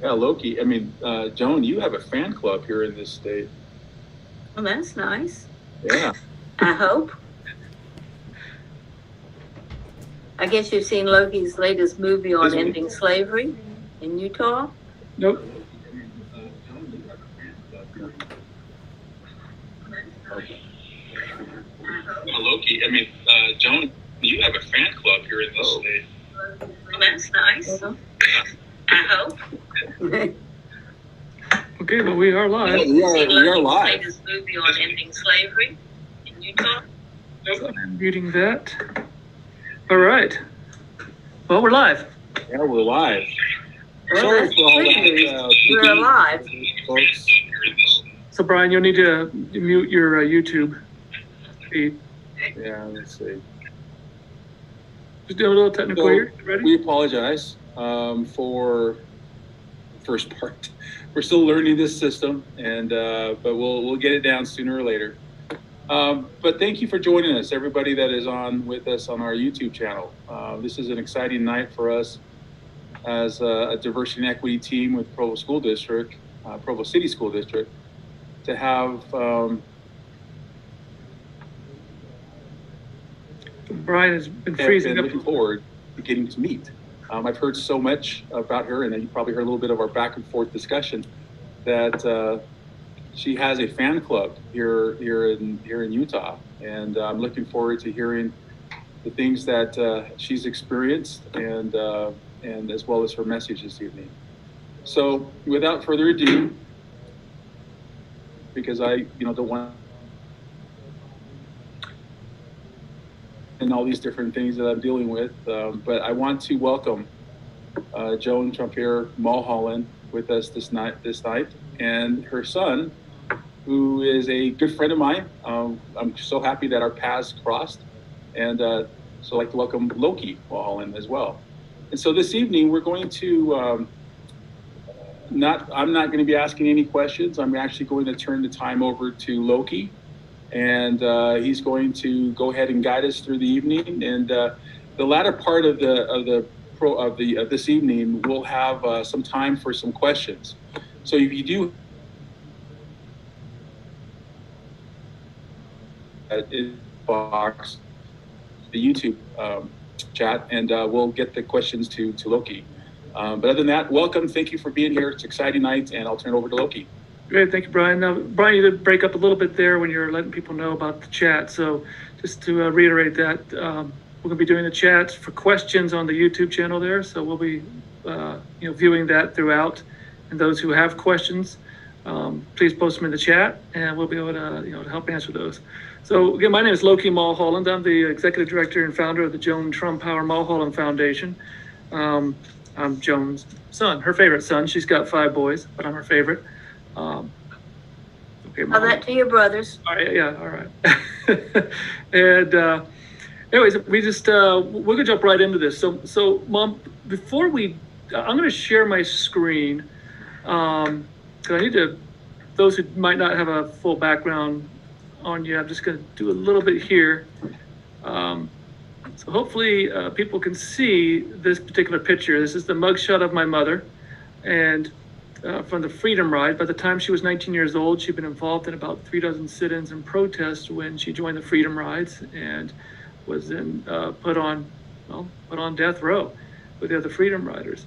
Yeah, Loki. I mean, Joan, you have a fan club here in this state. Well, that's nice. Yeah. I hope. I guess you've seen Loki's latest movie on ending slavery in Utah. Nope. Okay. Loki. I mean, Joan, you have a fan club here in this state. Well, that's nice. Yeah. I hope. Okay, but we are live. We are live. Latest movie on ending slavery in Utah. So I'm muting that. All right. Well, we're live. Yeah, we're live. Well, Sorry that's for all good that. news. We're alive. Folks. So, Brian, you'll need to mute your YouTube feed. Yeah, let's see. Just do a little technical here. Ready? We apologize for the first part. We're still learning this system, and but we'll get it down sooner or later. But thank you for joining us, everybody that is on with us on our YouTube channel. This is an exciting night for us as a diversity and equity team with Provo School District, Provo City School District, to have Brian has been freezing up. Looking forward to getting to meet. I've heard so much about her, and you probably heard a little bit of our back and forth discussion that she has a fan club here in Utah, and I'm looking forward to hearing the things that she's experienced and as well as her message this evening. So, without further ado, because I don't want and all these different things that I'm dealing with. But I want to welcome Joan Trumpauer Mulholland with us this night, and her son, who is a good friend of mine. I'm so happy that our paths crossed, and so I'd like to welcome Loki Mulholland as well. And so this evening we're going to I'm not going to be asking any questions. I'm actually going to turn the time over to Loki, and he's going to go ahead and guide us through the evening. And the latter part of this evening, we'll have some time for some questions. So if you do box the YouTube chat, and we'll get the questions to Loki. But other than that, welcome. Thank you for being here. It's an exciting night, and I'll turn it over to Loki. Great, thank you, Brian. Now, Brian, you did break up a little bit there when you're letting people know about the chat. So just to reiterate that, we're going to be doing the chat for questions on the YouTube channel there. So we'll be, viewing that throughout. And those who have questions, please post them in the chat, and we'll be able to, to help answer those. So again, my name is Loki Mulholland. I'm the executive director and founder of the Joan Trumpauer Mulholland Foundation. I'm Joan's son, her favorite son. She's got 5 boys, but I'm her favorite. Okay, Mom. Tell that to your brothers. All right, yeah, all right. And anyways, we just we're gonna jump right into this. So Mom, before I'm gonna share my screen because I need to. Those who might not have a full background on you, I'm just gonna do a little bit here. So hopefully people can see this particular picture. This is the mugshot of my mother, and from the Freedom Ride. By the time she was 19 years old, she'd been involved in about 3 dozen sit-ins and protests when she joined the Freedom Rides, and was then put on death row with the other Freedom Riders.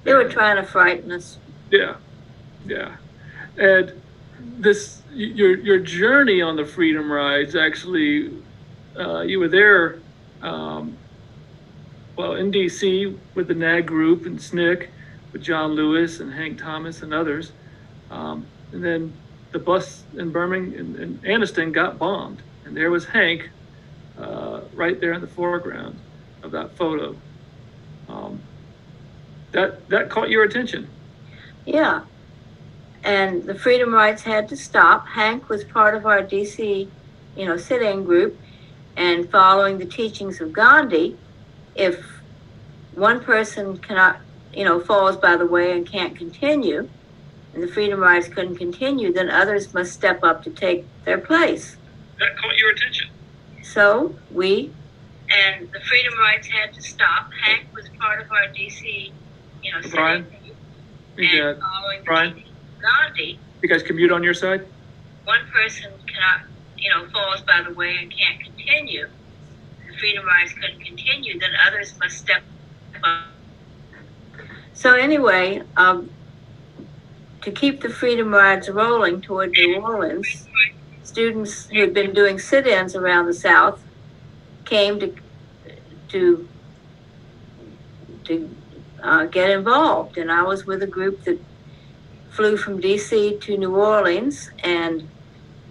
They were trying to frighten us. Yeah. And this, your journey on the Freedom Rides, actually, you were there, in DC with the NAG group and SNCC, with John Lewis and Hank Thomas and others. And then the bus in Birmingham and Anniston got bombed. And there was Hank right there in the foreground of that photo. That caught your attention. Yeah. And the Freedom Rides had to stop. Hank was part of our DC, sit-in group. And following the teachings of Gandhi, if one person cannot falls by the way and can't continue, and the Freedom Rides couldn't continue, then others must step up to take their place. That caught your attention. So and the Freedom Rides had to stop. Hank was part of our DC, Brian, You got following the Brian. teachings of Gandhi, You guys commute on your side? one person cannot, falls by the way and can't continue, the freedom rides couldn't continue, then others must step up. So anyway, to keep the freedom rides rolling toward New Orleans, students who had been doing sit-ins around the South came to get involved, and I was with a group that flew from DC to New Orleans and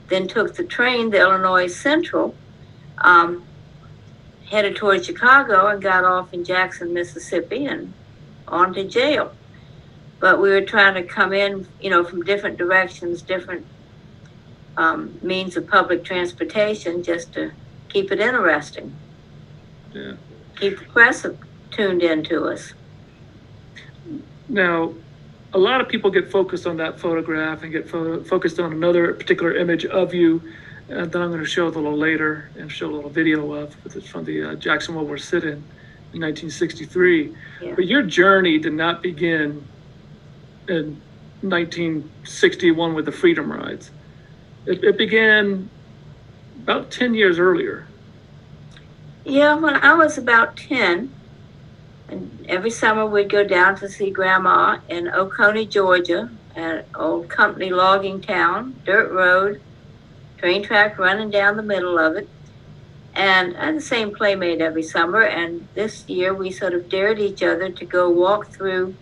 then took the train, the Illinois Central, headed toward Chicago and got off in Jackson, Mississippi, and on to jail. But we were trying to come in, from different directions, different means of public transportation, just to keep it interesting. Yeah. Keep the press tuned in to us. Now, a lot of people get focused on that photograph and get focused on another particular image of you that I'm going to show a little later and show a little video of. It's from the Jackson War sit-in in 1963. Yeah. But your journey did not begin in 1961 with the Freedom Rides. It began about 10 years earlier. Yeah, when I was about 10, and every summer we'd go down to see Grandma in Oconee, Georgia, an old company logging town, dirt road, train track running down the middle of it. And I had the same playmate every summer. And this year we sort of dared each other to go walk through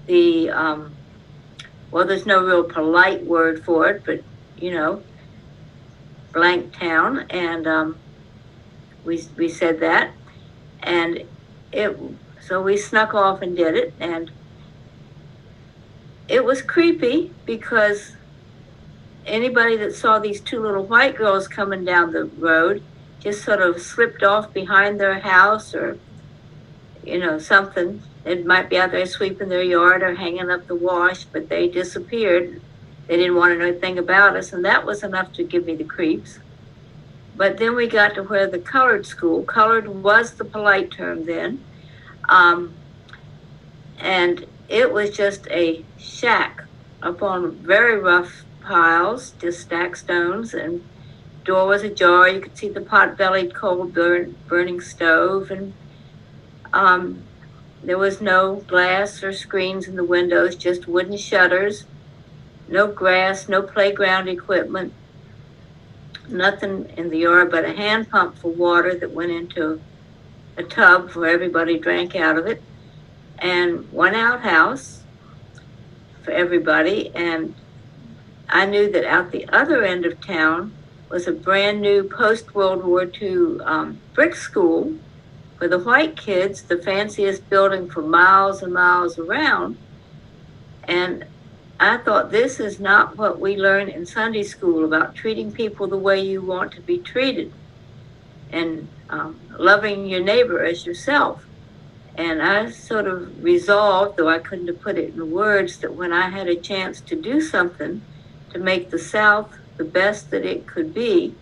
the, there's no real polite word for it, but, blank town. And we said that. And so we snuck off and did it. And it was creepy because anybody that saw these two little white girls coming down the road just sort of slipped off behind their house or, something. It might be out there sweeping their yard or hanging up the wash, but they disappeared. They didn't want to know anything about us, and that was enough to give me the creeps. But then we got to where the colored school, colored was the polite term then, and it was just a shack up on very rough piles, just stacked stones, and door was ajar. You could see the pot-bellied coal burning stove, and there was no glass or screens in the windows, just wooden shutters, no grass, no playground equipment, nothing in the yard but a hand pump for water that went into a tub where everybody drank out of it, and one outhouse for everybody. And I knew that out the other end of town was a brand new post-World War II brick school for the white kids, the fanciest building for miles and miles around. And I thought, this is not what we learn in Sunday school about treating people the way you want to be treated and loving your neighbor as yourself. And I sort of resolved, though I couldn't have put it in words, that when I had a chance to do something to make the South the best that it could be,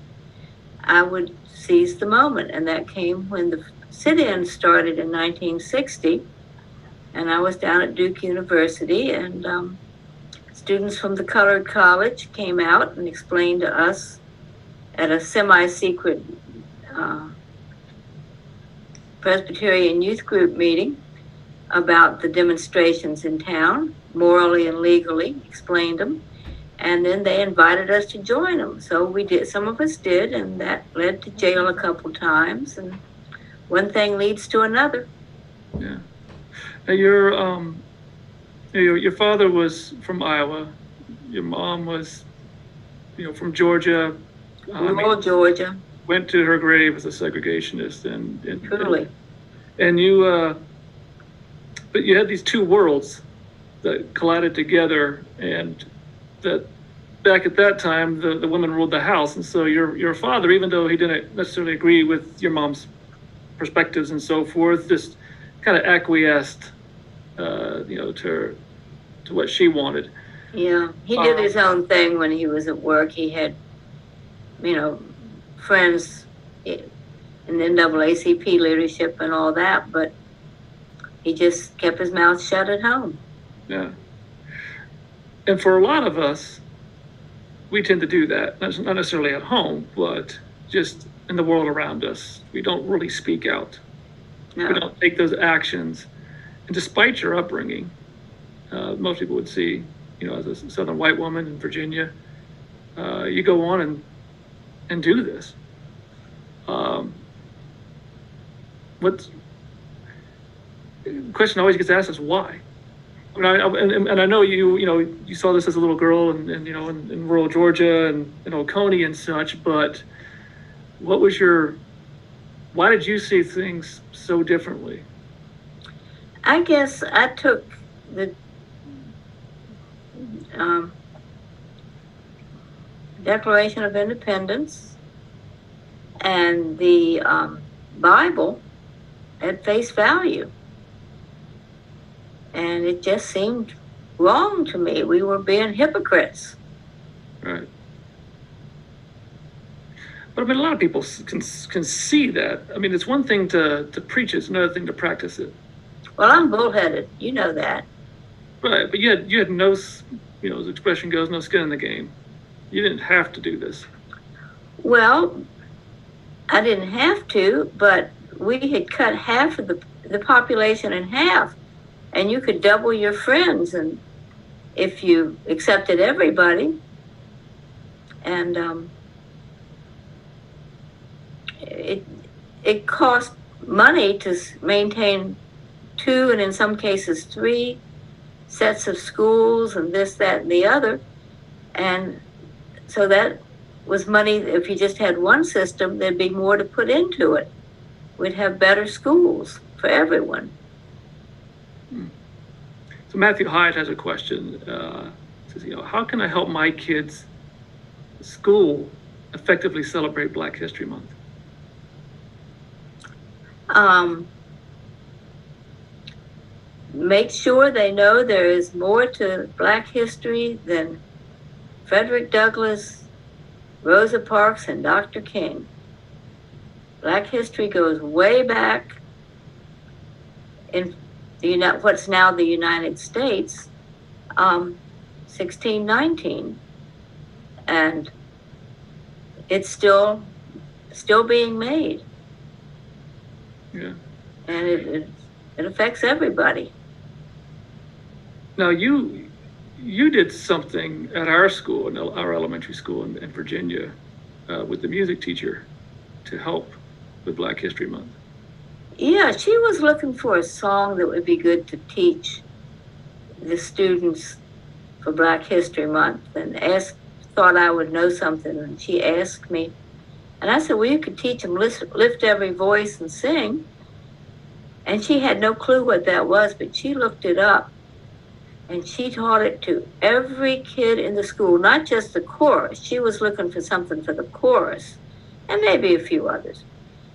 I would seize the moment. And that came when the sit-in started in 1960, and I was down at Duke University, and students from the Colored College came out and explained to us at a semi-secret Presbyterian youth group meeting about the demonstrations in town, morally and legally, explained them. And then they invited us to join them. So we did, some of us did, and that led to jail a couple times. And one thing leads to another. Yeah. Now your father was from Iowa. Your mom was, from Georgia. Rural Georgia. Went to her grave as a segregationist, and Truly. And you, but you had these two worlds that collided together, and that back at that time, the women ruled the house. And so your father, even though he didn't necessarily agree with your mom's perspectives and so forth, just kind of acquiesced, to what she wanted. Yeah, he did his own thing when he was at work. He had, friends in the NAACP leadership and all that, but he just kept his mouth shut at home. Yeah. And for a lot of us, we tend to do that, not necessarily at home, but just in the world around us. We don't really speak out. No. We don't take those actions. And despite your upbringing, most people would see, as a Southern white woman in Virginia, you go on and do this. The question always gets asked is why? I mean, and I know you saw this as a little girl and in rural Georgia and in Oconee and such, but why did you see things so differently? I guess I took the Declaration of Independence and the Bible at face value. And it just seemed wrong to me. We were being hypocrites. Right. But I mean, a lot of people can see that. I mean, it's one thing to preach it, it's another thing to practice it. Well, I'm bullheaded. You know that. Right, but you had no, as the expression goes, no skin in the game. You didn't have to do this. Well, I didn't have to, but we had cut half of the population in half. And you could double your friends, and if you accepted everybody. And it cost money to maintain 2, and in some cases 3 sets of schools, and this, that, and the other. And so that was money. If you just had one system, there'd be more to put into it. We'd have better schools for everyone. So Matthew Hyde has a question. Says, how can I help my kids' school effectively celebrate Black History Month? Make sure they know there is more to Black history than Frederick Douglass, Rosa Parks, and Dr. King. Black history goes way back in what's now the United States, 1619, and it's still being made. Yeah. And it affects everybody. Now you did something at our school, in our elementary school in Virginia, with the music teacher to help with Black History Month. Yeah, she was looking for a song that would be good to teach the students for Black History Month, and thought I would know something, and she asked me, and I said, well, you could teach them lift every voice and sing. And she had no clue what that was, but she looked it up, and she taught it to every kid in the school, not just the chorus. She was looking for something for the chorus, and maybe a few others,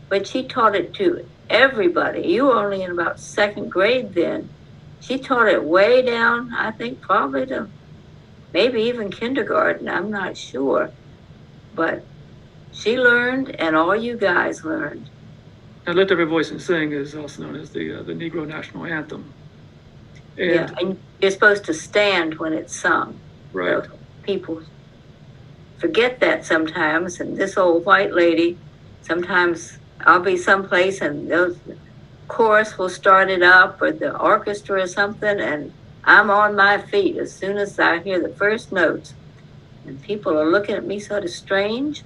but she taught it to everybody. You were only in about 2nd grade then. She taught it way down, I think probably to maybe even kindergarten, I'm not sure. But she learned, and all you guys learned. Now, Lift Every Voice and Sing is also known as the Negro National Anthem. And you're supposed to stand when it's sung. Right. So people forget that sometimes, and this old white lady, sometimes I'll be someplace and those chorus will start it up, or the orchestra or something, and I'm on my feet as soon as I hear the first notes. And people are looking at me sort of strange,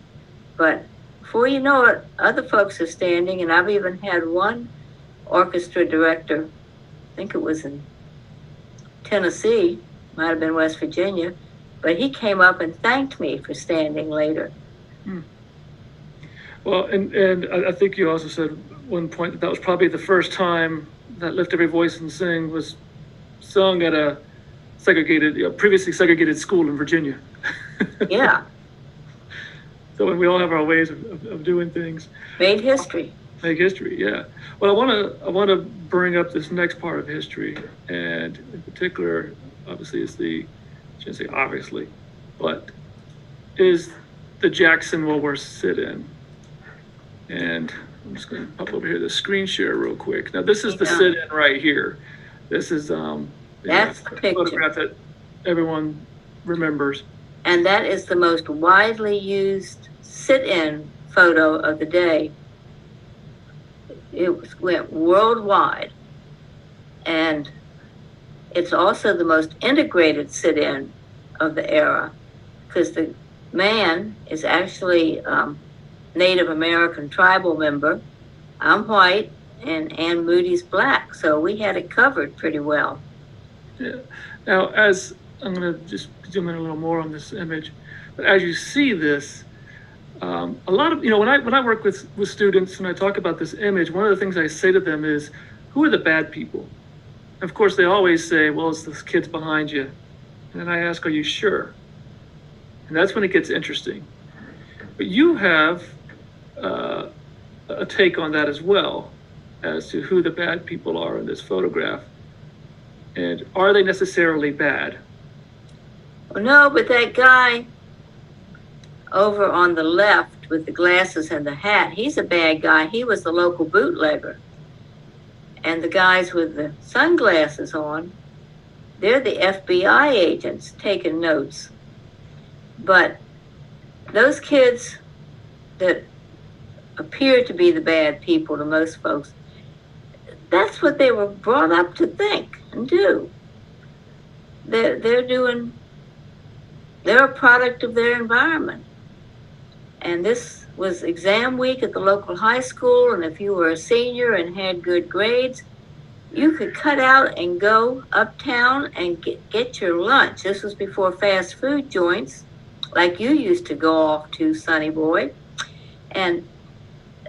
but before you know it, other folks are standing, and I've even had one orchestra director, I think it was in Tennessee, might have been West Virginia, but he came up and thanked me for standing later. Well, and I think you also said at one point that was probably the first time that Lift Every Voice and Sing was sung at a previously segregated school in Virginia. Yeah. So we all have our ways of doing things. Made history. Make history, yeah. Well, I want to bring up this next part of history, and in particular, obviously, I shouldn't say obviously, but is the Jackson War sit-in. And I'm just going to pop over here the screen share real quick. Now, this is the sit-in right here. This is That's the picture. photograph that everyone remembers. And that is the most widely used sit-in photo of the day. It went worldwide. And it's also the most integrated sit-in of the era, because the man is actually Native American tribal member. I'm white, and Ann Moody's black, so we had it covered pretty well. Yeah. Now, as I'm going to just zoom in a little more on this image, but as you see this, a lot of, when I work with students and I talk about this image, one of the things I say to them is, who are the bad people? And of course, they always say, well, it's those kids behind you. And then I ask, are you sure? And that's when it gets interesting. But you have a take on that as well, as to who the bad people are in this photograph. And are they necessarily bad? Well, no, but that guy over on the left with the glasses and the hat, he's a bad guy. He was the local bootlegger. And the guys with the sunglasses on, they're the FBI agents taking notes. But those kids that appear to be the bad people to most folks, that's what they were brought up to think and do. They're a product of their environment. And this was exam week at the local high school, and if you were a senior and had good grades, you could cut out and go uptown and get your lunch. This was before fast food joints, like you used to go off to, Sonny Boy. And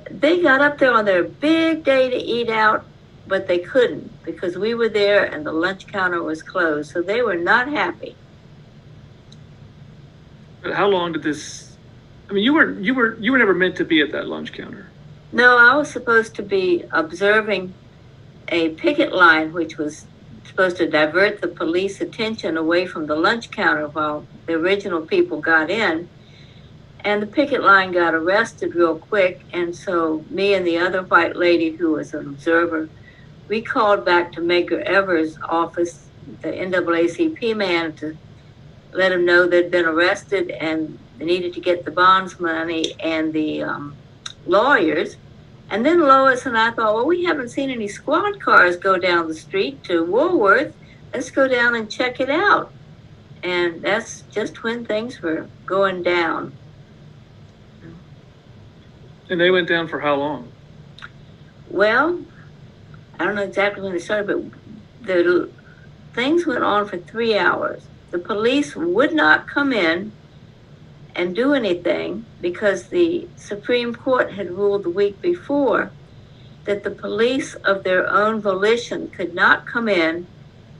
they got up there on their big day to eat out, but they couldn't because we were there and the lunch counter was closed. So they were not happy. But how long did this? I mean, you were never meant to be at that lunch counter. No, I was supposed to be observing a picket line, which was supposed to divert the police attention away from the lunch counter while the original people got in. And the picket line got arrested real quick. And so me and the other white lady who was an observer, we called back to Medgar Evers' office, the NAACP man, to let him know they'd been arrested and they needed to get the bonds money and the lawyers. And then Lois and I thought, well, we haven't seen any squad cars go down the street to Woolworth. Let's go down and check it out. And that's just when things were going down. And they went down for how long? Well, I don't know exactly when they started, but the things went on for 3 hours. The police would not come in and do anything because the Supreme Court had ruled the week before that the police of their own volition could not come in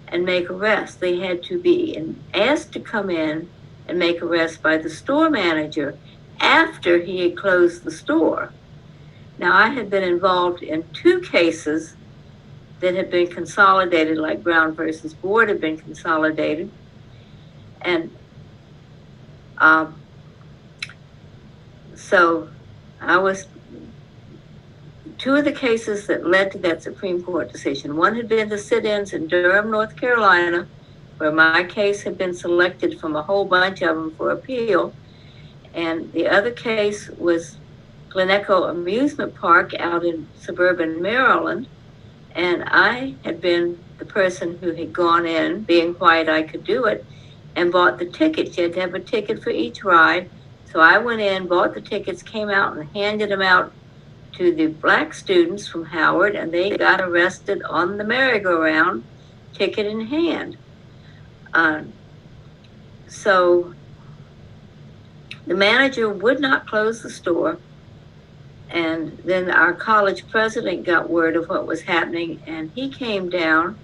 and make arrests. They had to be asked to come in and make arrests by the store manager after he had closed the store. Now, I had been involved in 2 cases that had been consolidated, like Brown versus Board had been consolidated. And so I was 2 of the cases that led to that Supreme Court decision. One had been the sit-ins in Durham, North Carolina, where my case had been selected from a whole bunch of them for appeal. And the other case was Glen Echo Amusement Park out in suburban Maryland. And I had been the person who had gone in, being white, I could do it, and bought the tickets. You had to have a ticket for each ride. So I went in, bought the tickets, came out and handed them out to the black students from Howard, and they got arrested on the merry-go-round, ticket in hand. So the manager would not close the store. And then our college president got word of what was happening, and he came down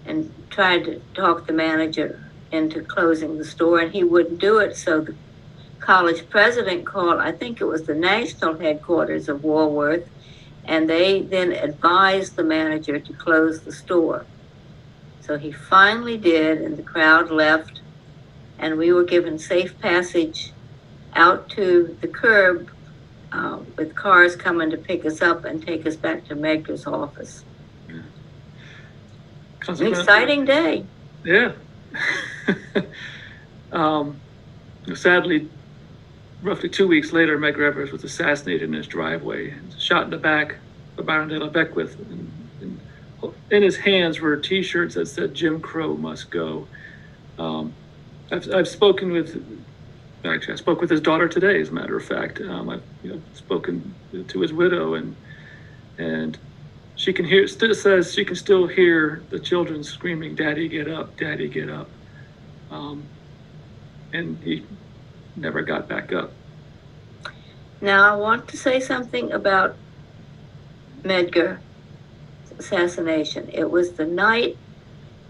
and tried to talk the manager into closing the store, and he wouldn't do it. So the college president called, I think it was the national headquarters of Woolworth, and they then advised the manager to close the store. So he finally did, and the crowd left, and we were given safe passage out to the curb with cars coming to pick us up and take us back to Medgar's office. An exciting day. Yeah. Sadly, roughly 2 weeks later, Medgar Evers was assassinated in his driveway, shot in the back by Byron De La Beckwith. And in his hands were T-shirts that said "Jim Crow must go." I've spoken with. Actually, I spoke with his daughter today, as a matter of fact. I've spoken to his widow, and she can hear. Still says she can still hear the children screaming, "Daddy, get up! Daddy, get up!" And he never got back up. Now, I want to say something about Medgar's assassination. It was the night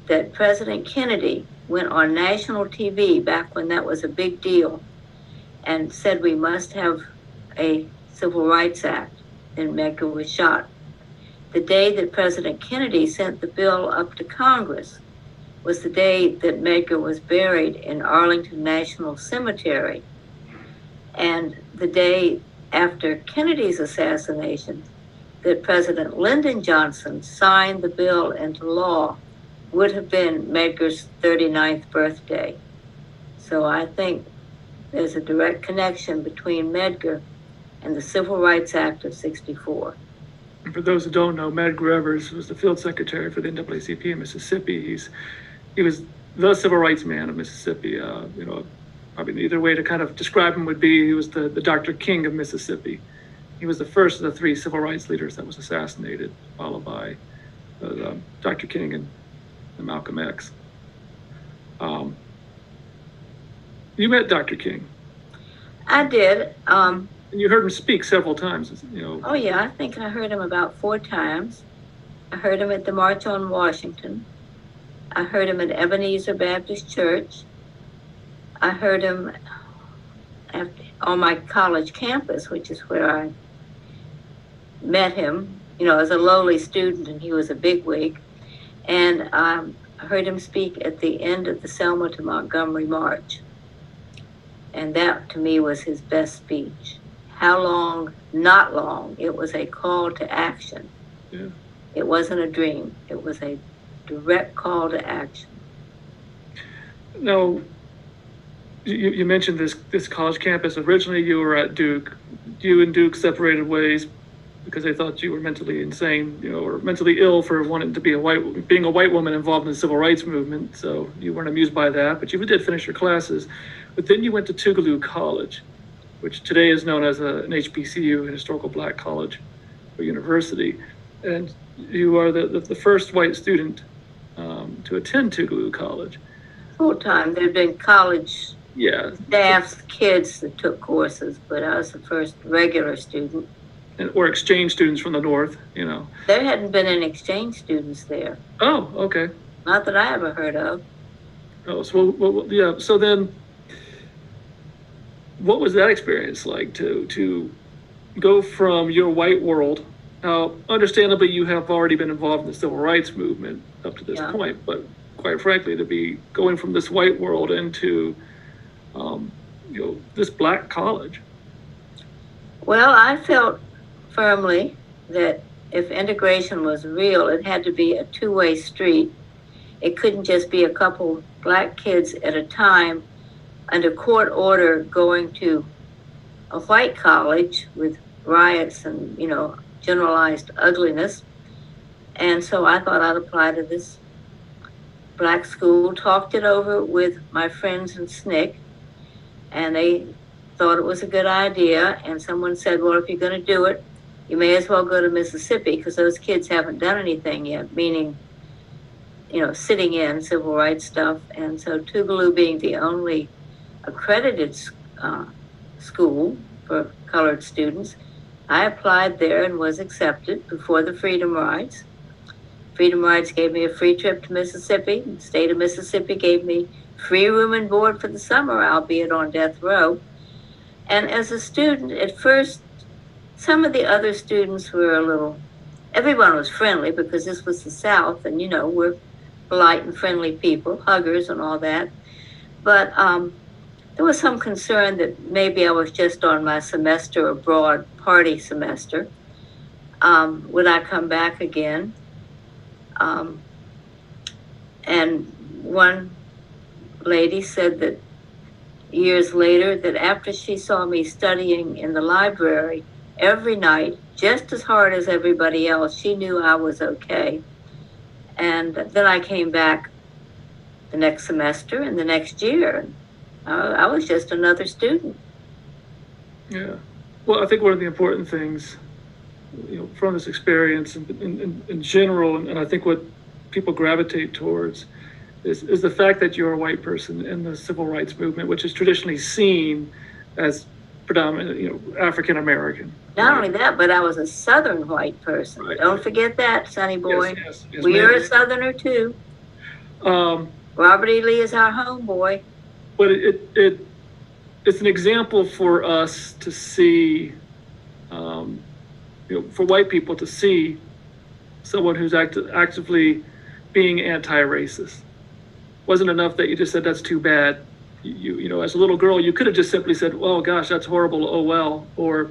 that President Kennedy went on national TV, back when that was a big deal, and said we must have a Civil Rights Act, and Medgar was shot. The day that President Kennedy sent the bill up to Congress was the day that Medgar was buried in Arlington National Cemetery. And the day after Kennedy's assassination, that President Lyndon Johnson signed the bill into law, would have been Medgar's 39th birthday. So I think there's a direct connection between Medgar and the Civil Rights Act of '64. And for those who don't know, Medgar Evers was the field secretary for the NAACP in Mississippi. He was the civil rights man of Mississippi. Probably either way to kind of describe him would be he was the Dr. King of Mississippi. He was the first of the three civil rights leaders that was assassinated, followed by Dr. King and Malcolm X. You met Dr. King. I did. And you heard him speak several times. Oh yeah, I think I heard him about 4 times. I heard him at the March on Washington. I heard him at Ebenezer Baptist Church. I heard him on my college campus, which is where I met him, as a lowly student, and he was a bigwig. And I heard him speak at the end of the Selma to Montgomery March. And that, to me, was his best speech. How long? Not long. It was a call to action. Yeah. It wasn't a dream. It was a direct call to action. Now, you mentioned this college campus. Originally, you were at Duke. You and Duke separated ways because they thought you were mentally insane, or mentally ill for wanting to being a white woman involved in the civil rights movement. So you weren't amused by that, but you did finish your classes. But then you went to Tougaloo College, which today is known as an HBCU, an historical black college or university. And you are the first white student to attend Tougaloo College. Full time. There'd been college staffs, kids that took courses, but I was the first regular student. Or exchange students from the North, There hadn't been any exchange students there. Oh, okay. Not that I ever heard of. Oh, so yeah. So then, what was that experience like to go from your white world? Now, understandably, you have already been involved in the civil rights movement up to this point, but quite frankly, to be going from this white world into, this black college. Well, I felt firmly that if integration was real, it had to be a two-way street. It couldn't just be a couple black kids at a time under court order going to a white college with riots and, generalized ugliness. And so I thought I'd apply to this black school, talked it over with my friends in SNCC, and they thought it was a good idea. And someone said, well, if you're going to do it, you may as well go to Mississippi because those kids haven't done anything yet, meaning, sitting in civil rights stuff. And so Tougaloo, being the only accredited school for colored students, I applied there and was accepted before the Freedom Rides. Freedom Rides gave me a free trip to Mississippi. The state of Mississippi gave me free room and board for the summer, albeit on death row. And as a student, at first, some of the other students were everyone was friendly because this was the South, and we're polite and friendly people, huggers and all that. But there was some concern that maybe I was just on my semester abroad, party semester. Would I come back again? And one lady said that years later that after she saw me studying in the library every night, just as hard as everybody else, she knew I was okay. And then I came back the next semester and the next year. I was just another student. Yeah. Well, I think one of the important things, from this experience in general, and I think what people gravitate towards is the fact that you're a white person in the civil rights movement, which is traditionally seen as predominant, African American. Not only that, but I was a Southern white person. Right. Don't forget that, Sonny boy. Yes, we are a Southerner too. Robert E. Lee is our homeboy. But it's an example for us to see, for white people to see someone who's actively being anti-racist. Wasn't enough that you just said that's too bad. You as a little girl, you could have just simply said, "Oh gosh, that's horrible. Oh well," or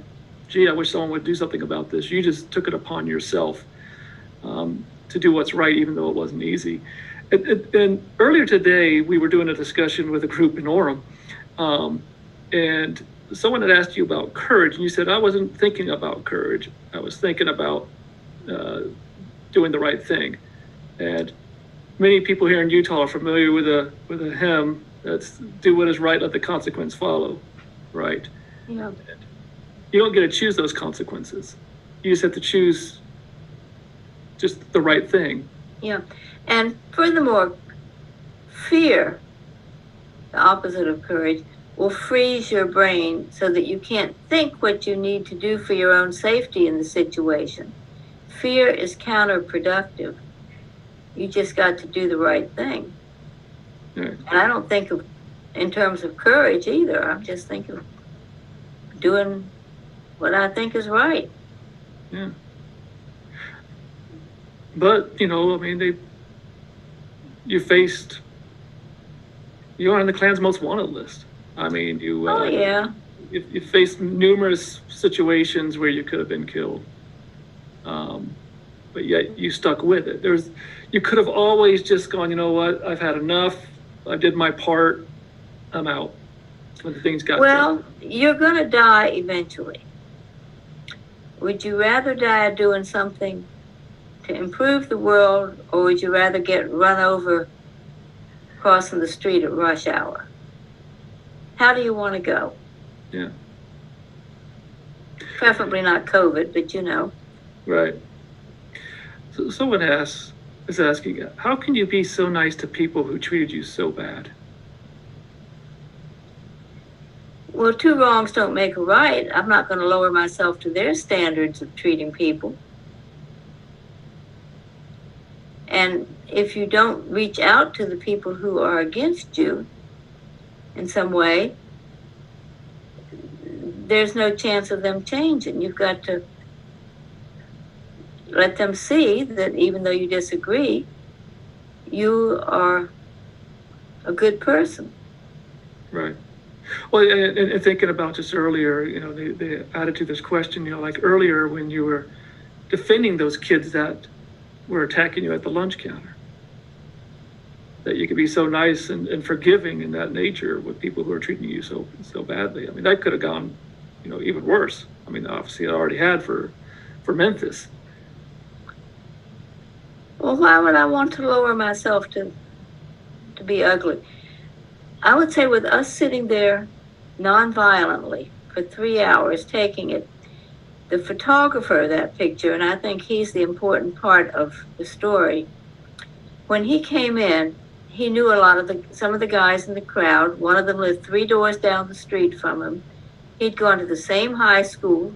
"Gee, I wish someone would do something about this." You just took it upon yourself to do what's right, even though it wasn't easy. And earlier today, we were doing a discussion with a group in Orem, and someone had asked you about courage, and you said, "I wasn't thinking about courage. I was thinking about doing the right thing." And many people here in Utah are familiar with a hymn that's "Do what is right, let the consequence follow." Right? Yeah. And you don't get to choose those consequences. You just have to choose just the right thing. Yeah. And furthermore, fear, the opposite of courage, will freeze your brain so that you can't think what you need to do for your own safety in the situation. Fear is counterproductive. You just got to do the right thing. Right. And I don't think of in terms of courage either. I'm just thinking of doing what I think is right. Yeah. But, you're on the Klan's most wanted list. I mean, you faced numerous situations where you could have been killed. But yet you stuck with it. You could have always just gone, you know what, I've had enough. I did my part. I'm out. When the things got tough. You're going to die eventually. Would you rather die doing something to improve the world, or would you rather get run over crossing the street at rush hour? How do you want to go? Yeah. Preferably not COVID, but Right. So someone is asking, how can you be so nice to people who treated you so bad? Well, two wrongs don't make a right. I'm not going to lower myself to their standards of treating people. And if you don't reach out to the people who are against you in some way, there's no chance of them changing. You've got to let them see that even though you disagree, you are a good person. Right. Well, and thinking about just earlier, they added to this question, like earlier when you were defending those kids that were attacking you at the lunch counter, that you could be so nice and forgiving in that nature with people who are treating you so badly. I mean, that could have gone, even worse. I mean, obviously it already had for Memphis. Well, why would I want to lower myself to be ugly? I would say with us sitting there nonviolently for 3 hours taking it, the photographer of that picture, and I think he's the important part of the story, when he came in, he knew some of the guys in the crowd. One of them lived 3 doors down the street from him. He'd gone to the same high school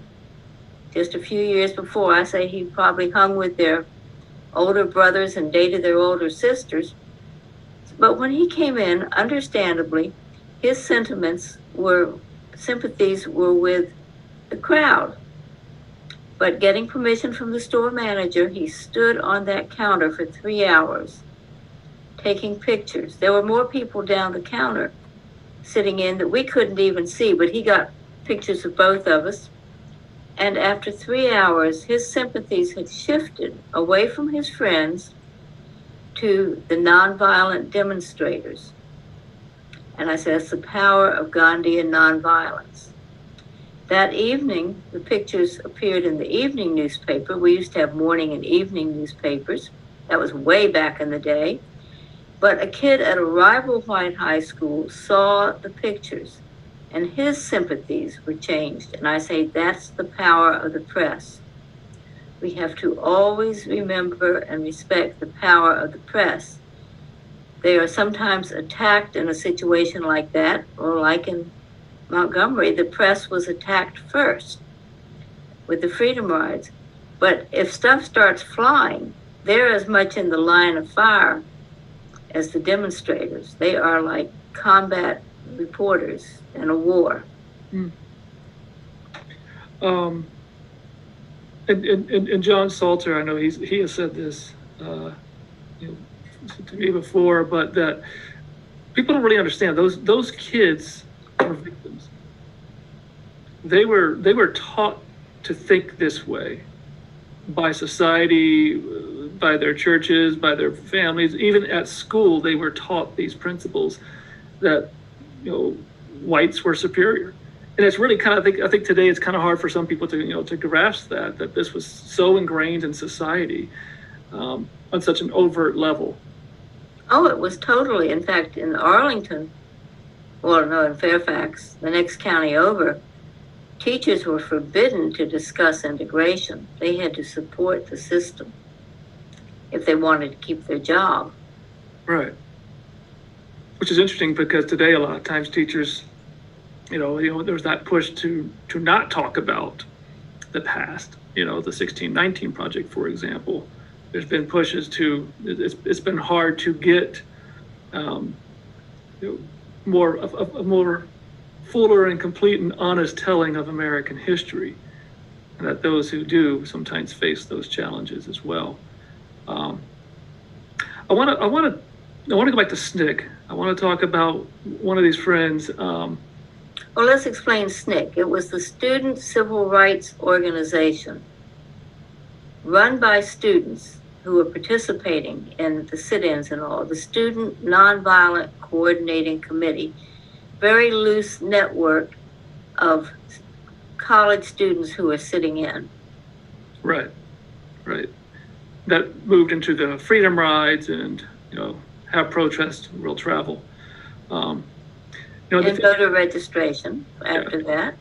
just a few years before. I say he probably hung with their older brothers and dated their older sisters. But when he came in, understandably, his sympathies were with the crowd. But getting permission from the store manager, he stood on that counter for 3 hours, taking pictures. There were more people down the counter sitting in that we couldn't even see, but he got pictures of both of us. And after 3 hours, his sympathies had shifted away from his friends to the nonviolent demonstrators. And I said, it's the power of Gandhian nonviolence. That evening, the pictures appeared in the evening newspaper. We used to have morning and evening newspapers. That was way back in the day. But a kid at a rival white high school saw the pictures and his sympathies were changed. And I say, that's the power of the press. We have to always remember and respect the power of the press. They are sometimes attacked in a situation like that, or like in Montgomery, the press was attacked first with the freedom rides. But if stuff starts flying, they're as much in the line of fire as the demonstrators. They are like combat reporters in a war. Mm. And John Salter, I know he has said this to me before, but that people don't really understand those kids are victims. They were taught to think this way by society, by their churches, by their families. Even at school, they were taught these principles that whites were superior. And it's really kind of, I think today it's kind of hard for some people to grasp that this was so ingrained in society on such an overt level. Oh, it was totally. In fact, in Arlington, well, no, in Fairfax, the next county over, teachers were forbidden to discuss integration. They had to support the system if they wanted to keep their job. Right. Which is interesting because today a lot of times teachers, there's that push to not talk about the past. The 1619 Project, for example. There's been pushes to, it's been hard to get more a more fuller and complete and honest telling of American history, and that those who do sometimes face those challenges as well. I want to go back to SNCC. I want to talk about one of these friends. Well, let's explain SNCC. It was the Student Civil Rights Organization run by students who were participating in the sit-ins and all. The Student Nonviolent Coordinating Committee, very loose network of college students who were sitting in. Right. That moved into the freedom rides and, have protest, real travel. And voter registration after that.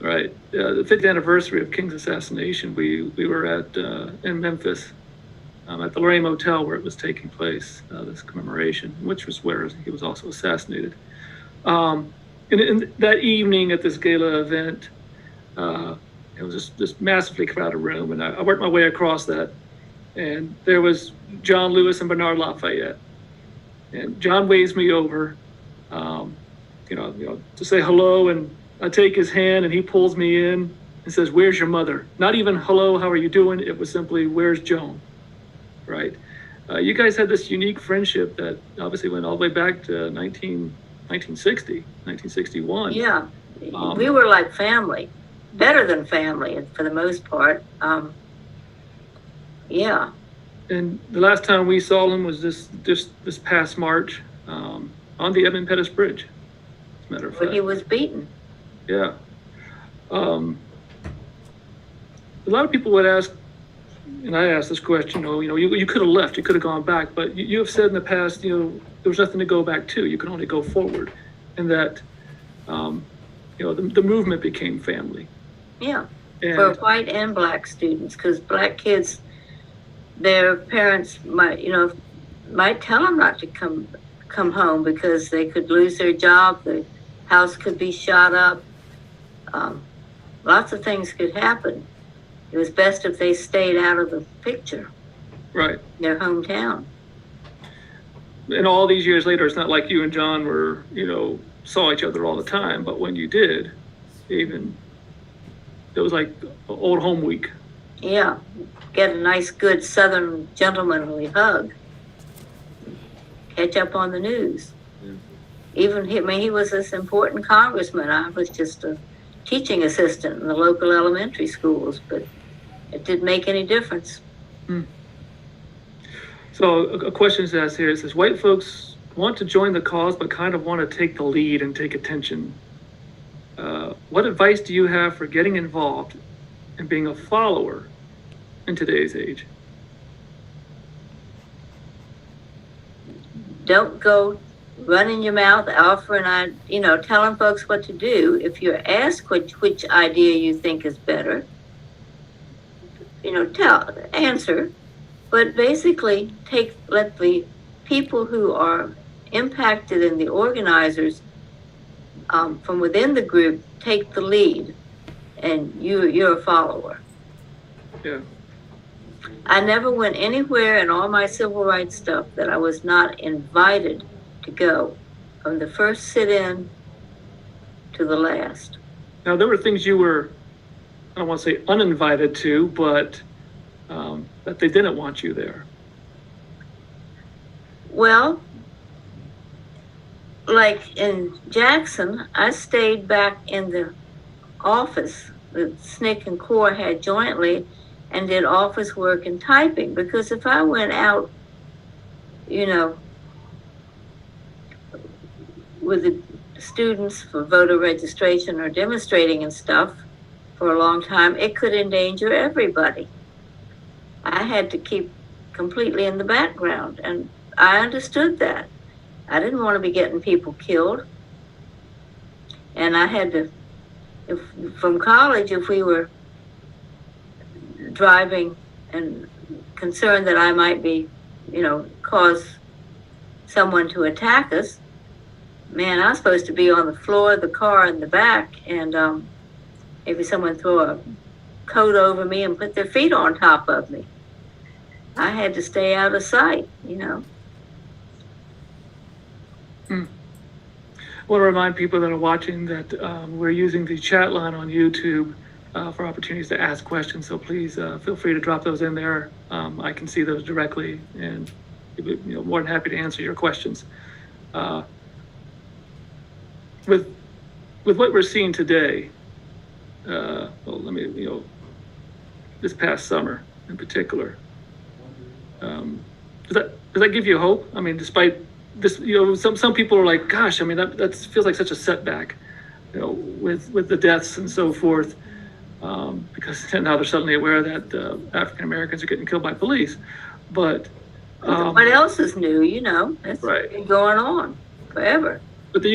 Right. The 5th anniversary of King's assassination, we were at in Memphis at the Lorraine Motel where it was taking place, this commemoration, which was where he was also assassinated. And that evening at this gala event, it was just this massively crowded room, and I worked my way across that, and there was John Lewis and Bernard Lafayette, and John waves me over, to say hello, and I take his hand, and he pulls me in and says, "Where's your mother?" Not even "Hello, how are you doing?" It was simply, "Where's Joan?" Right? You guys had this unique friendship that obviously went all the way back to 1961. Yeah, we were like family, better than family for the most part. Yeah. And the last time we saw him was this past March on the Edmund Pettus Bridge, as a matter of fact. When he was beaten. Yeah. A lot of people would ask, and I asked this question, you could have left, you could have gone back, but you have said in the past, there was nothing to go back to. You can only go forward. And that, the movement became family. Yeah, and for white and black students, because black kids, their parents might tell them not to come home because they could lose their job, the house could be shot up, lots of things could happen. It was best if they stayed out of the picture. Right. Their hometown. And all these years later, it's not like you and John were, saw each other all the time, but when you did, it was like old home week. Yeah, get a nice, good Southern gentlemanly hug. Catch up on the news. Yeah. He was this important congressman. I was just a teaching assistant in the local elementary schools, but it didn't make any difference. So a question is asked here. It says, white folks want to join the cause, but kind of want to take the lead and take attention. What advice do you have for getting involved and being a follower in today's age? Don't go running your mouth, offering, telling folks what to do. If you're asked which idea you think is better, answer. But basically, let the people who are impacted and the organizers from within the group take the lead, and you're a follower. Yeah. I never went anywhere in all my civil rights stuff that I was not invited to go, from the first sit-in to the last. Now, there were things you were, I don't want to say uninvited to, but that they didn't want you there. Well, like in Jackson, I stayed back in the office that SNCC and CORE had jointly and did office work and typing, because if I went out, with the students for voter registration or demonstrating and stuff for a long time, it could endanger everybody. I had to keep completely in the background, and I understood that. I didn't want to be getting people killed. And I had to, from college, if we were driving and concerned that I might be, cause someone to attack us, man, I was supposed to be on the floor of the car in the back, and maybe someone throw a coat over me and put their feet on top of me. I had to stay out of sight, I want to remind people that are watching that we're using the chat line on YouTube for opportunities to ask questions. So please feel free to drop those in there. I can see those directly, and more than happy to answer your questions. With what we're seeing today, this past summer in particular, does that give you hope? I mean, despite this, some people are like, gosh, I mean, that feels like such a setback, with the deaths and so forth, because now they're suddenly aware that African Americans are getting killed by police. But what else is new? That's right. Been going on forever. But that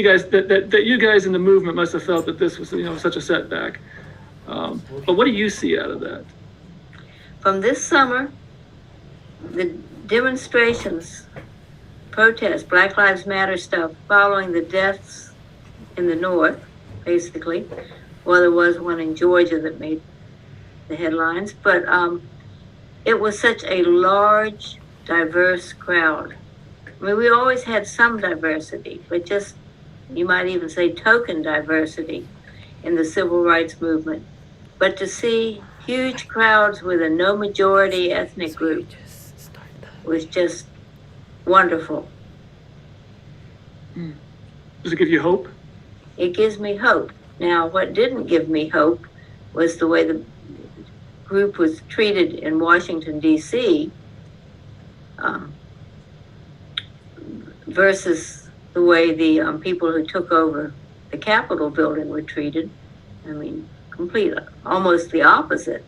you guys in the movement must have felt that this was such a setback. But what do you see out of that? From this summer, the demonstrations, protests, Black Lives Matter stuff, following the deaths in the North, basically. Well, there was one in Georgia that made the headlines, but it was such a large, diverse crowd. I mean, we always had some diversity, but just, you might even say token diversity in the civil rights movement. But to see huge crowds with a no majority ethnic group was just wonderful. Does it give you hope? It gives me hope. Now, what didn't give me hope was the way the group was treated in Washington, D.C., versus the way the people who took over the Capitol building were treated. I mean, almost the opposite.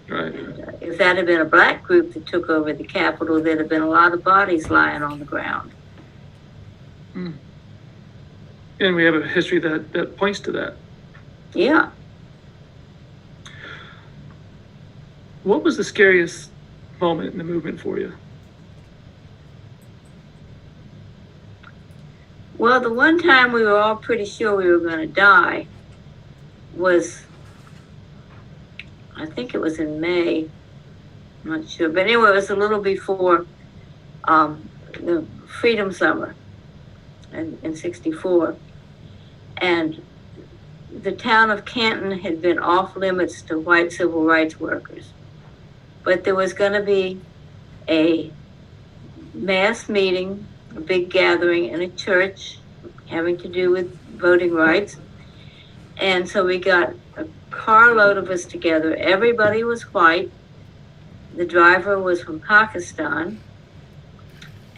Right. And, if that had been a black group that took over the Capitol, there'd have been a lot of bodies lying on the ground. And we have a history that points to that. Yeah. What was the scariest moment in the movement for you? Well, the one time we were all pretty sure we were going to die was, I think it was in May, I'm not sure. But anyway, it was a little before the Freedom Summer in 64. And the town of Canton had been off limits to white civil rights workers. But there was going to be a mass meeting, a big gathering in a church having to do with voting rights. And so we got a carload of us together. Everybody was white. The driver was from Pakistan.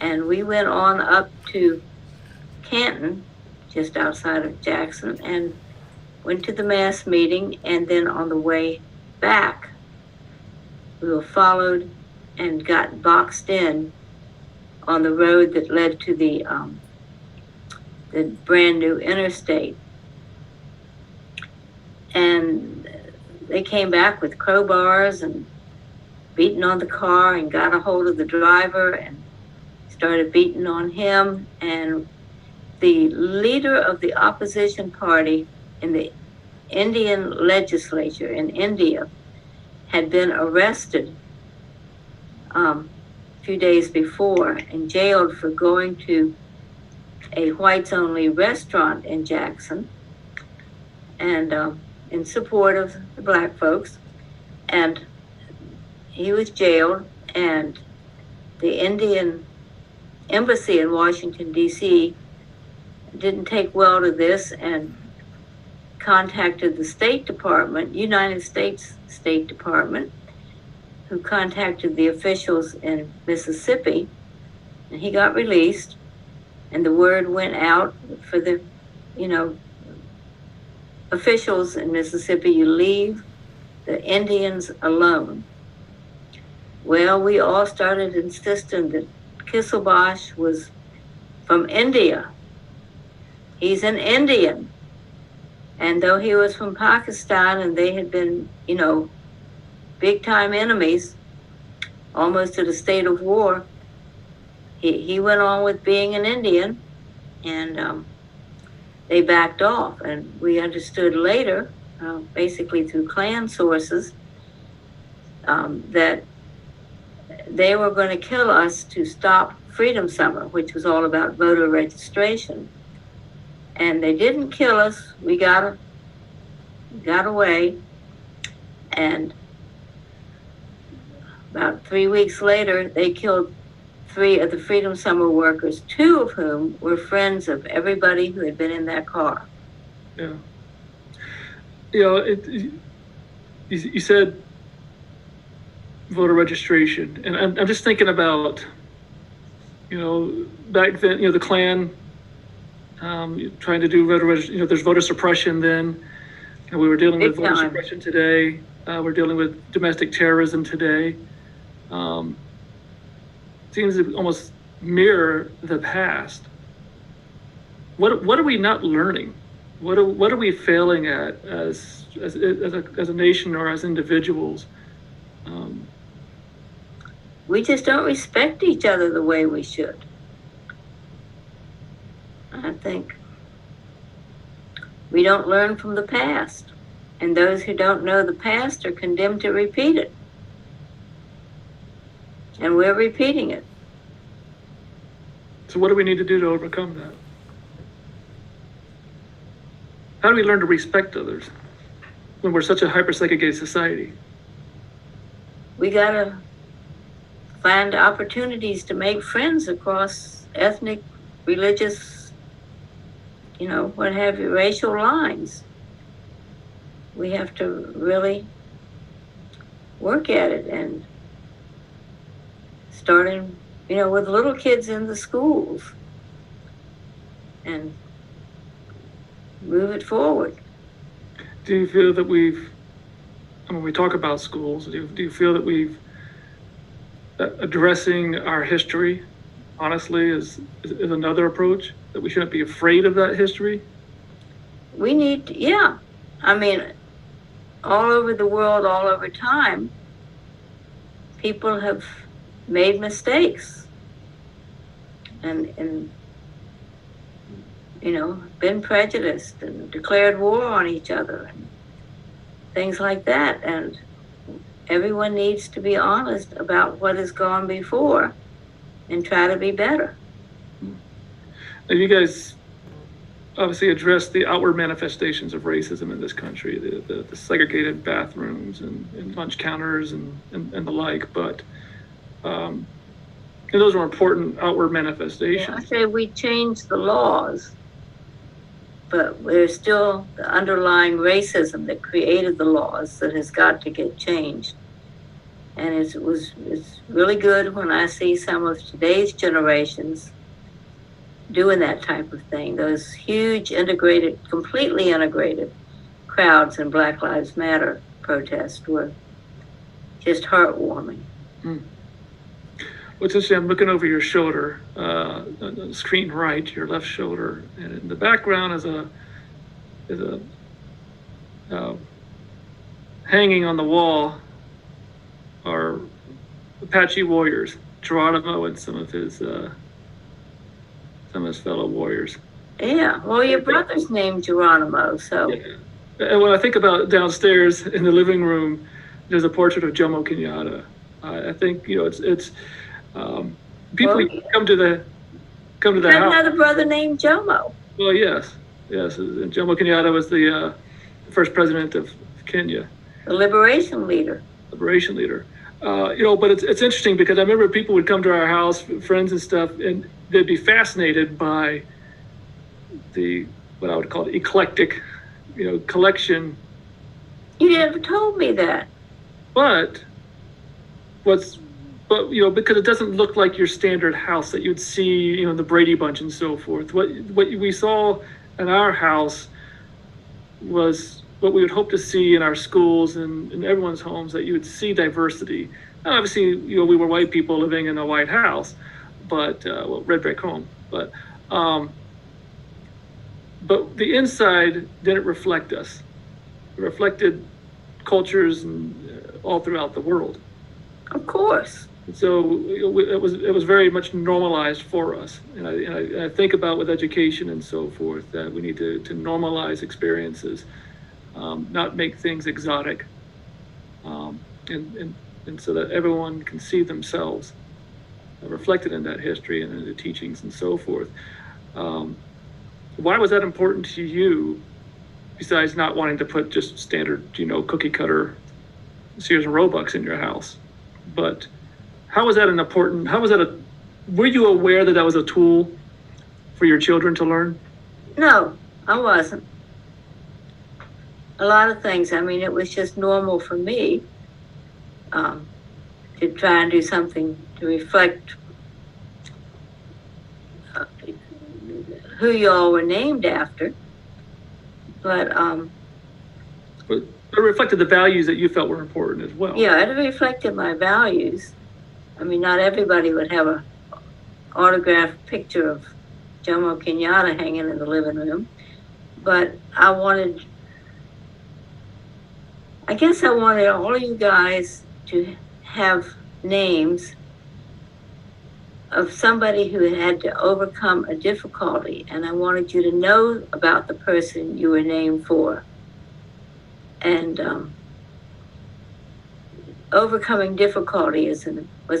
And we went on up to Canton, just outside of Jackson, and went to the mass meeting. And then on the way back, we were followed and got boxed in on the road that led to the brand new interstate. And they came back with crowbars and beating on the car, and got a hold of the driver and started beating on him. And the leader of the opposition party in the Indian legislature in India had been arrested a few days before and jailed for going to a whites-only restaurant in Jackson, and in support of the black folks. And he was jailed, and the Indian embassy in Washington, D.C. didn't take well to this and contacted the State Department, United States State Department, who contacted the officials in Mississippi, and he got released. And the word went out for the, officials in Mississippi, you leave the Indians alone. Well, we all started insisting that Kisselbosch was from India. He's an Indian. And though he was from Pakistan and they had been, big time enemies, almost to the state of war, he went on with being an Indian, and they backed off. And we understood later, basically through Klan sources, that they were going to kill us to stop Freedom Summer, which was all about voter registration. And they didn't kill us. We got away. And about 3 weeks later, they killed 3 of the Freedom Summer workers, 2 of whom were friends of everybody who had been in that car. Yeah. You said voter registration, and I'm just thinking about, back then, the Klan trying to do voter registration. There's voter suppression then. We were dealing with voter suppression today. We're dealing with domestic terrorism today. Seems to almost mirror the past. What are we not learning? What are we failing at as a nation or as individuals? We just don't respect each other the way we should. I think we don't learn from the past, and those who don't know the past are condemned to repeat it. And we're repeating it. So what do we need to do to overcome that? How do we learn to respect others when we're such a hyper-segregated society? We gotta find opportunities to make friends across ethnic, religious, what have you, racial lines. We have to really work at it, and starting, with little kids in the schools, and move it forward. Do you feel that when we talk about schools, do you feel that we've addressing our history, honestly, is another approach, that we shouldn't be afraid of that history? We need, all over the world, all over time, people have made mistakes and been prejudiced and declared war on each other and things like that. And everyone needs to be honest about what has gone before and try to be better. Now, you guys obviously address the outward manifestations of racism in this country, the segregated bathrooms and lunch counters and the like, but those are important outward manifestations. Yeah, I say we changed the laws, but there's still the underlying racism that created the laws that has got to get changed. And it's really good when I see some of today's generations doing that type of thing. Those huge integrated, completely integrated crowds in Black Lives Matter protests were just heartwarming. What's interesting, I'm looking over your shoulder, on the screen right, your left shoulder, and in the background is a hanging on the wall are Apache warriors, Geronimo and some of his fellow warriors. Yeah, well, your brother's named Geronimo, so. Yeah. And when I think about downstairs in the living room, there's a portrait of Jomo Kenyatta. I think it's people Well, come to the you had house. another brother named Jomo. Well, yes. And Jomo Kenyatta was the first president of Kenya, The liberation leader. But it's interesting because I remember people would come to our house, friends and stuff, and they'd be fascinated by what I would call the eclectic, collection. You never told me that. But because it doesn't look like your standard house that you'd see, the Brady Bunch and so forth. What we saw in our house was what we would hope to see in our schools and in everyone's homes, that you would see diversity. And obviously, we were white people living in a white house, but red brick home. But the inside didn't reflect us. It reflected cultures and all throughout the world. Of course. So it was very much normalized for us, and I think about with education and so forth that we need to normalize experiences, not make things exotic, and so that everyone can see themselves reflected in that history and in the teachings and so forth. Why was that important to you, besides not wanting to put just standard, cookie cutter Sears and Roebucks in your house? But how was that were you aware that was a tool for your children to learn? No, I wasn't. A lot of things, it was just normal for me to try and do something to reflect who you all were named after. But it reflected the values that you felt were important as well. yeah, it reflected my values. Not everybody would have a autographed picture of Jomo Kenyatta hanging in the living room, but I guess I wanted all of you guys to have names of somebody who had to overcome a difficulty, and I wanted you to know about the person you were named for. And overcoming difficulty was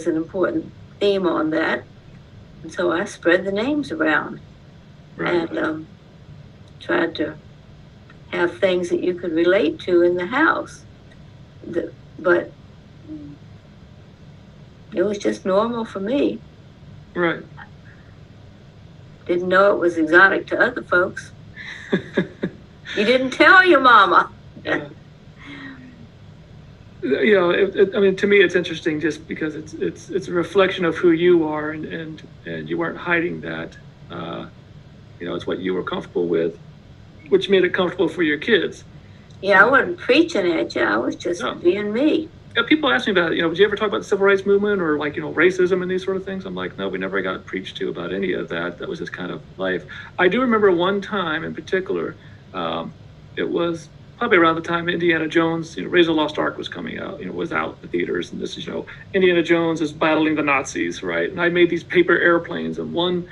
an important theme on that, and so I spread the names around. Right. And tried to have things that you could relate to in the house. But it was just normal for me. Right. Didn't know it was exotic to other folks. You didn't tell your mama. Yeah. To me, it's interesting just because it's a reflection of who you are, and you weren't hiding that. It's what you were comfortable with, which made it comfortable for your kids. Yeah, I wasn't preaching at you. I was just being me. Yeah, people ask me about, did you ever talk about the civil rights movement or racism and these sort of things? I'm like, no, we never got preached to about any of that. That was just kind of life. I do remember one time in particular, it was probably around the time Indiana Jones, Raise the Lost Ark was coming out, was out in the theaters. And this is, Indiana Jones is battling the Nazis, right? And I made these paper airplanes, and one,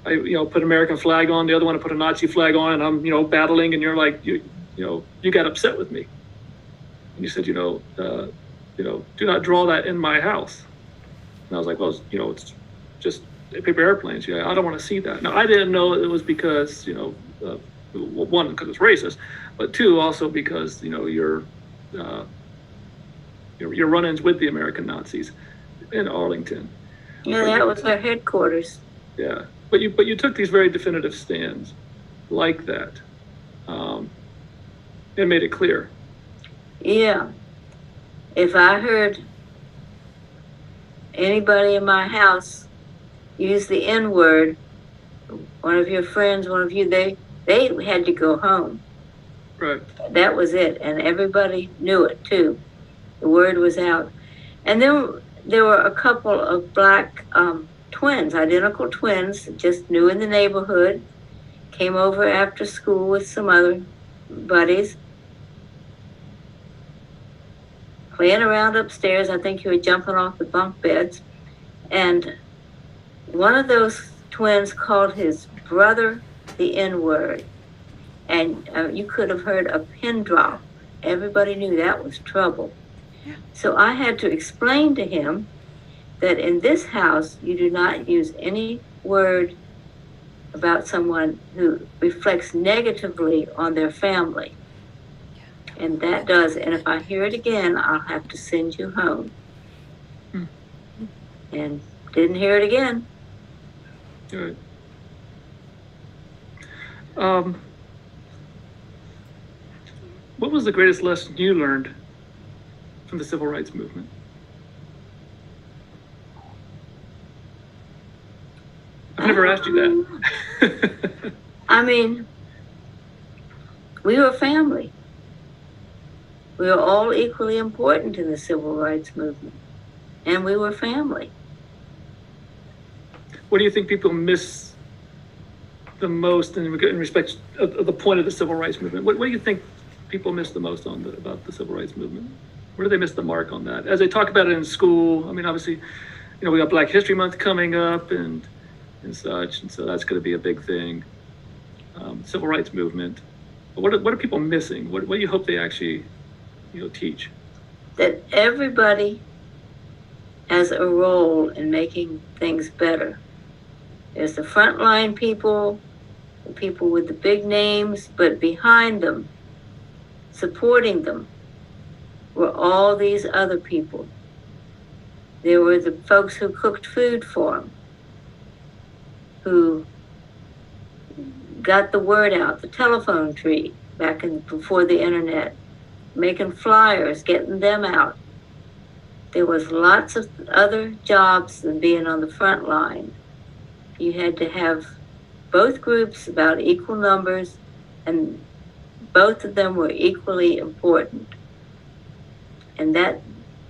I put American flag on, the other one I put a Nazi flag on, and I'm, battling, and you're like, you got upset with me. And you said, do not draw that in my house. And I was like, well, it's just paper airplanes. Yeah, I don't want to see that. Now, I didn't know it was because, one, because it's racist, but two, also because, your run-ins with the American Nazis in Arlington. Yeah, that was their headquarters. Yeah, but you took these very definitive stands like that, and made it clear. Yeah. If I heard anybody in my house use the N-word, one of your friends, one of you, they had to go home. Right. That was it. And everybody knew it too. The word was out. And then there were a couple of black twins, identical twins, just new in the neighborhood, came over after school with some other buddies, playing around upstairs. I think you were jumping off the bunk beds. And one of those twins called his brother the N-word. And you could have heard a pin drop. Everybody knew that was trouble. Yeah. So I had to explain to him that in this house, you do not use any word about someone who reflects negatively on their family. And that does. And if I hear it again, I'll have to send you home. And didn't hear it again. All right. What was the greatest lesson you learned from the civil rights movement? I've never asked you that. I mean, we were family. We were all equally important in the civil rights movement. And we were family. What do you think people miss the most in respect of the point of the civil rights movement? What do you think people miss the most about the civil rights movement? Where do they miss the mark on that? As they talk about it in school, I mean, obviously, we got Black History Month coming up and such, and so that's going to be a big thing. Civil rights movement. But what are people missing? What do you hope they actually, teach? That everybody has a role in making things better. There's the frontline people, the people with the big names, but behind them, supporting them, were all these other people. There were the folks who cooked food for them, who got the word out, the telephone tree before the internet, making flyers, getting them out. There was lots of other jobs than being on the front line. You had to have both groups about equal numbers, and both of them were equally important. And that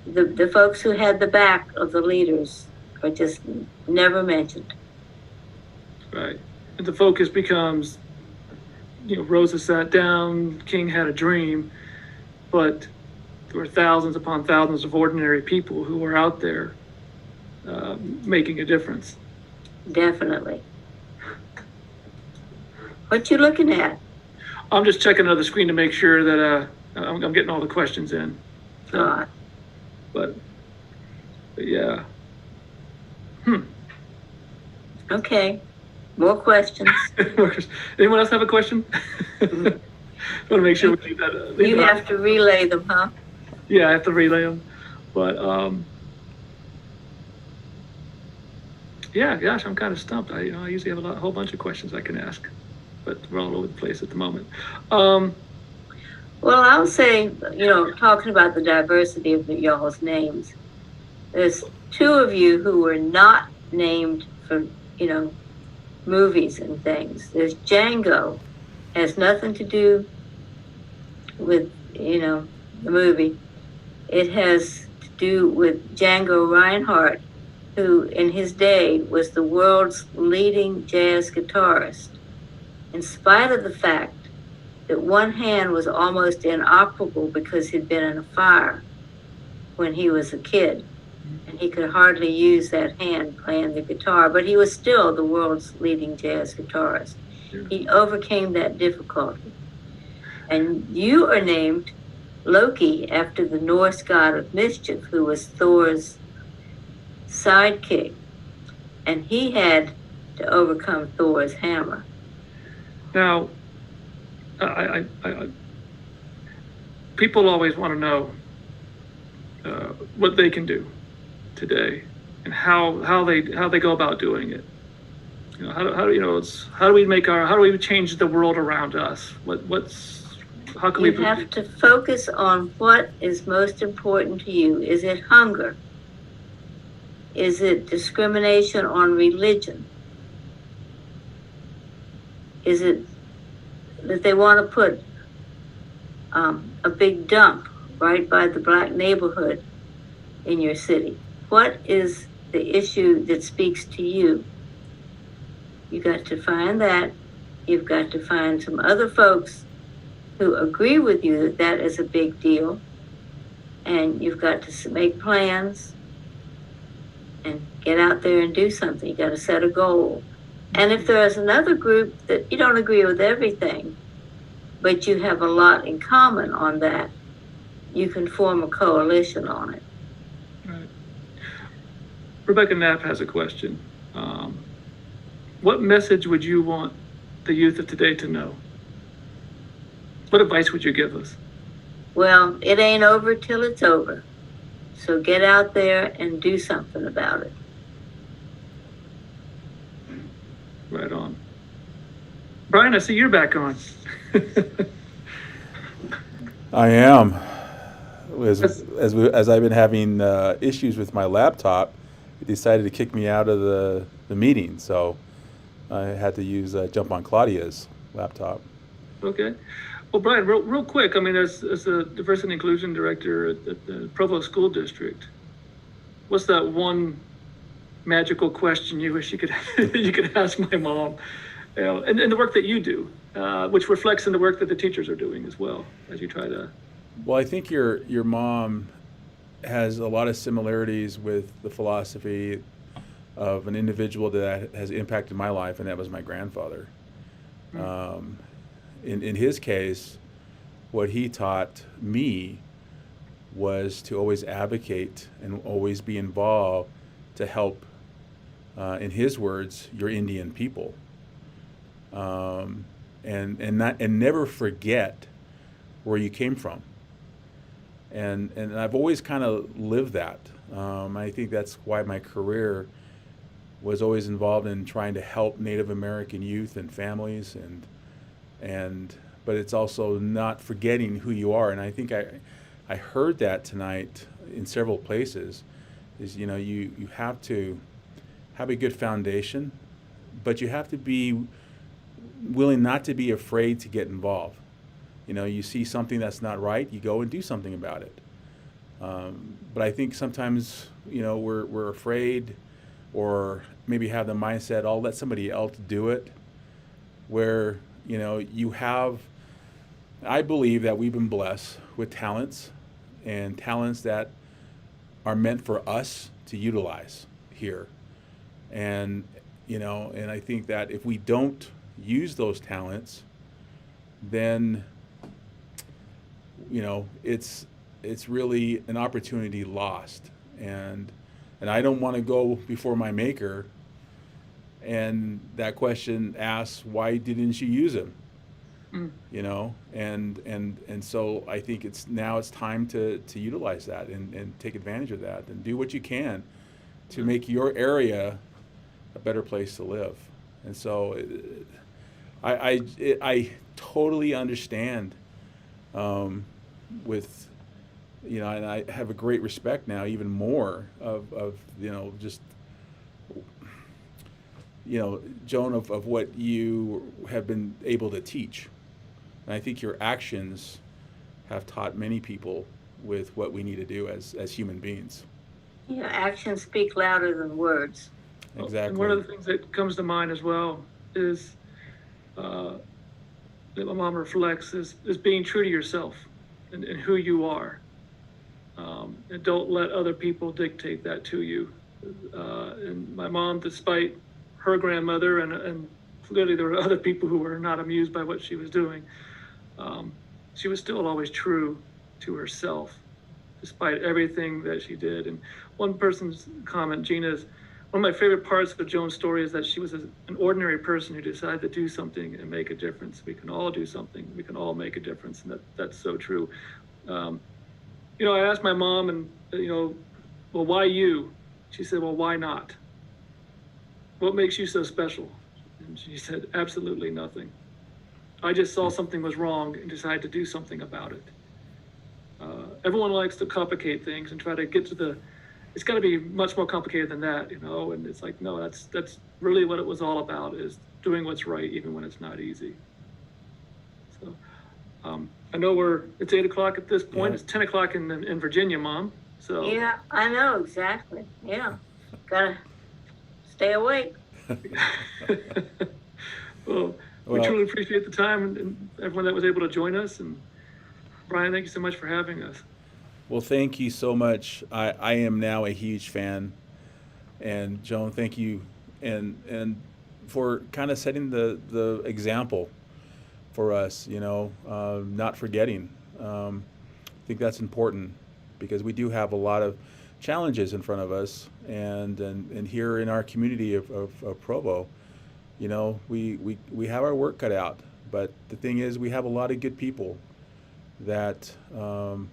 the folks who had the back of the leaders are just never mentioned. Right. And the focus becomes, Rosa sat down, King had a dream, but there were thousands upon thousands of ordinary people who were out there making a difference. Definitely. What you looking at? I'm just checking another screen to make sure that I'm getting all the questions in. But yeah. Okay. More questions. Anyone else have a question? I want to make sure we leave that. You have to relay them, huh? Yeah, I have to relay them. But yeah, gosh, I'm kind of stumped. I usually have a whole bunch of questions I can ask, but we're all over the place at the moment. Well, I'll say, talking about the diversity of y'all's names, there's two of you who were not named for, movies and things. There's Django, has nothing to do with, the movie. It has to do with Django Reinhardt, who in his day was the world's leading jazz guitarist, in spite of the fact that one hand was almost inoperable because he'd been in a fire when he was a kid, and he could hardly use that hand playing the guitar, but he was still the world's leading jazz guitarist. Sure. He overcame that difficulty. And you are named Loki after the Norse god of mischief, who was Thor's sidekick, and he had to overcome Thor's hammer. Now, I people always want to know what they can do today and how they go about doing it. How do we change the world around us? How can You have to focus on what is most important to you. Is it hunger? Is it discrimination on religion? Is it that they want to put a big dump right by the black neighborhood in your city? What is the issue that speaks to you? You got to find that. You've got to find some other folks who agree with you that that is a big deal. And you've got to make plans and get out there and do something. You got to set a goal. And if there's another group that you don't agree with everything, but you have a lot in common on that, you can form a coalition on it. Right. Rebecca Knapp has a question. What message would you want the youth of today to know? What advice would you give us? Well, it ain't over till it's over. So get out there and do something about it. Right on. Brian, I see you're back on. I am. As I've been having issues with my laptop, it decided to kick me out of the meeting, so I had to use jump on Claudia's laptop. Okay. Well, Brian, real quick, I mean, as a diversity and inclusion director at the Provo School District, what's that one magical question you wish you could you could ask my mom? You know, and the work that you do, which reflects in the work that the teachers are doing as well, as you try to. Well, I think your mom has a lot of similarities with the philosophy of an individual that has impacted my life, and that was my grandfather. In his case, what he taught me was to always advocate and always be involved to help, in his words, your Indian people, and never forget where you came from. And I've always kind of lived that. I think that's why my career was always involved in trying to help Native American youth and families, but it's also not forgetting who you are. And I think I heard that tonight in several places, is, you know, you have to have a good foundation, but you have to be willing not to be afraid to get involved. You know, you see something that's not right, you go and do something about it. But I think sometimes, you know, we're afraid, or maybe have the mindset, I'll let somebody else do it, where, you know, I believe that we've been blessed with talents, and talents that are meant for us to utilize here. And, you know, and I think that if we don't use those talents, then, you know, it's really an opportunity lost. And I don't want to go before my maker and that question asks, why didn't you use him? You know, and so I think it's time to utilize that and take advantage of that and do what you can to make your area a better place to live. And so I totally understand with, you know, and I have a great respect now, even more of you know, just, you know, Joan, of what you have been able to teach. And I think your actions have taught many people with what we need to do as human beings. Yeah, actions speak louder than words. Exactly. And one of the things that comes to mind as well is that my mom reflects is being true to yourself and who you are. And don't let other people dictate that to you. And my mom, despite her grandmother, and clearly there were other people who were not amused by what she was doing, she was still always true to herself, despite everything that she did. And one person's comment, Gina's, one of my favorite parts of Joan's story is that she was an ordinary person who decided to do something and make a difference. We can all do something. We can all make a difference, and that's so true. You know, I asked my mom, and, you know, well, why you? She said, well, why not? What makes you so special? And she said, absolutely nothing. I just saw something was wrong and decided to do something about it. Everyone likes to complicate things and try to get to it's got to be much more complicated than that, you know, and it's like, no, that's really what it was all about, is doing what's right, even when it's not easy. So, I know it's 8 o'clock at this point. Yeah. It's 10 o'clock in Virginia, Mom. So Yeah, I know, exactly. Yeah. Gotta stay awake. well, we Well, truly appreciate the time and everyone that was able to join us. And Brian, thank you so much for having us. well, thank you so much. I am now a huge fan, and Joan, thank you, and for kind of setting the example for us. Not forgetting. I think that's important because we do have a lot of challenges in front of us, and here in our community of Provo, we have our work cut out. But the thing is, we have a lot of good people that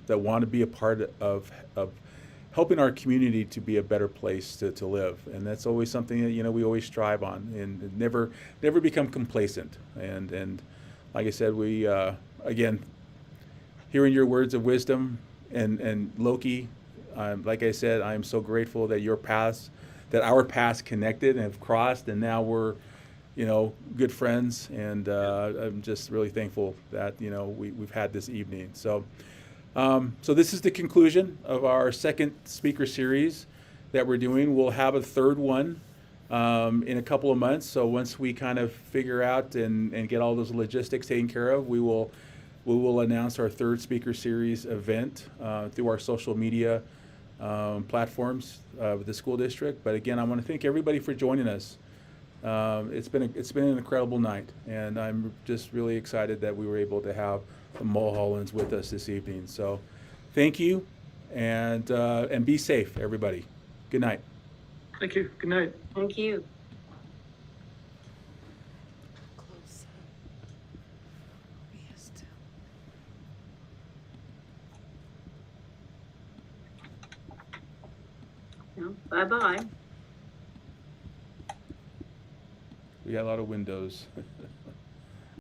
that want to be a part of helping our community to be a better place to live, and that's always something that we always strive on, and never become complacent. And like I said, we again, hearing your words of wisdom, and Loki, like I said, I am so grateful that our paths connected and have crossed, and now we're good friends, and I'm just really thankful that we've had this evening. So this is the conclusion of our second speaker series that we're doing. We'll have a third one in a couple of months. So once we kind of figure out and get all those logistics taken care of, we will announce our third speaker series event through our social media platforms with the school district. But again, I want to thank everybody for joining us. It's been an incredible night, and I'm just really excited that we were able to have the Mulhollands with us this evening. So, thank you, and be safe, everybody. Good night. Thank you. Good night. Thank you. Close. Yes. Bye-bye. We got a lot of windows.